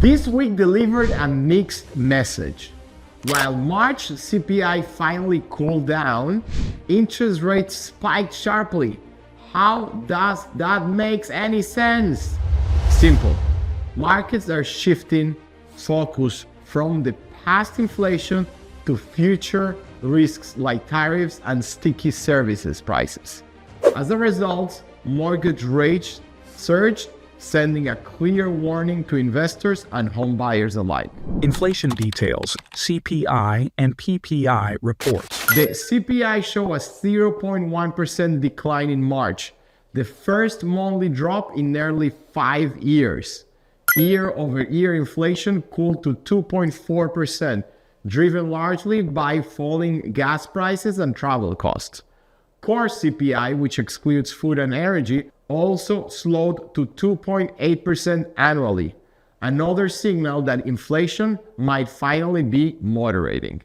This week delivered a mixed message. While March CPI finally cooled down, interest rates spiked sharply. How does that make any sense? Simple. Markets are shifting focus from the past inflation to future risks like tariffs and sticky services prices. As a result, mortgage rates surged, sending a clear warning to investors and home buyers alike. Inflation details, CPI and PPI reports. The CPI showed a 0.1% decline in March, the first monthly drop in nearly 5 years. Year-over-year inflation cooled to 2.4%, driven largely by falling gas prices and travel costs. Core CPI, which excludes food and energy, also slowed to 2.8% annually, another signal that inflation might finally be moderating.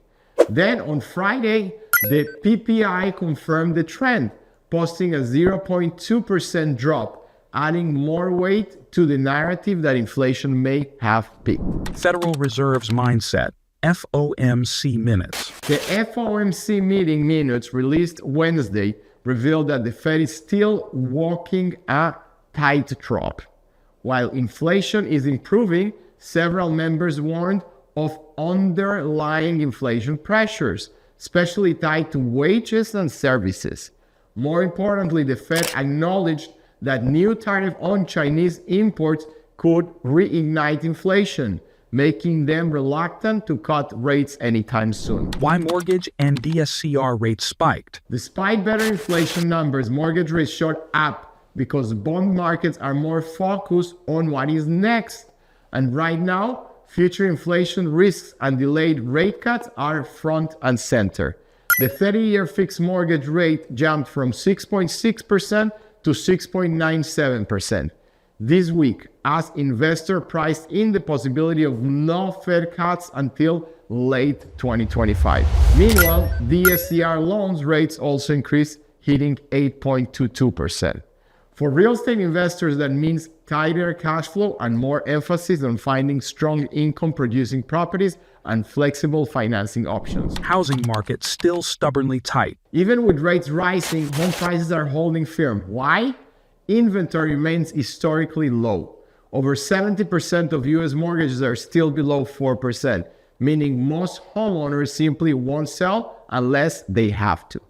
Then on Friday, the PPI confirmed the trend, posting a 0.2% drop, adding more weight to the narrative that inflation may have peaked. Federal Reserve's mindset, FOMC minutes. The FOMC meeting minutes released Wednesday revealed that the Fed is still walking a tightrope. While inflation is improving, several members warned of underlying inflation pressures, especially tied to wages and services. More importantly, the Fed acknowledged that new tariff on Chinese imports could reignite inflation, making them reluctant to cut rates anytime soon. Why mortgage and DSCR rates spiked. Despite better inflation numbers, mortgage rates shot up because bond markets are more focused on what is next. And right now, future inflation risks and delayed rate cuts are front and center. The 30-year fixed mortgage rate jumped from 6.6% to 6.97%. This week, as investors priced in the possibility of no Fed cuts until late 2025. Meanwhile, DSCR loans rates also increased, hitting 8.22%. For real estate investors, that means tighter cash flow and more emphasis on finding strong income-producing properties and flexible financing options. Housing market still stubbornly tight. Even with rates rising, home prices are holding firm. Why? Inventory remains historically low. Over 70% of U.S. mortgages are still below 4%, meaning most homeowners simply won't sell unless they have to.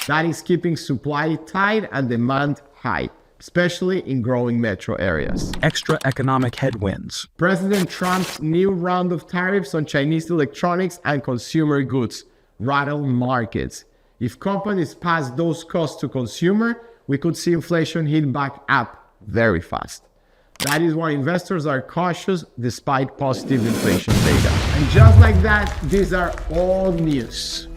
That is keeping supply tight and demand high, especially in growing metro areas. Extra economic headwinds. President Trump's new round of tariffs on Chinese electronics and consumer goods rattle markets. If companies pass those costs to consumer, we could see inflation hit back up very fast. That is why investors are cautious despite positive inflation data. And just like that, these are all news.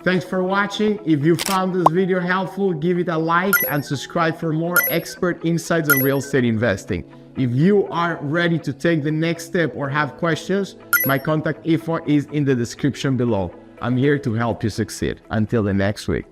Thanks for watching. If you found this video helpful, give it a like and subscribe for more expert insights on real estate investing. If you are ready to take the next step or have questions, my contact info is in the description below. I'm here to help you succeed. Until the next week.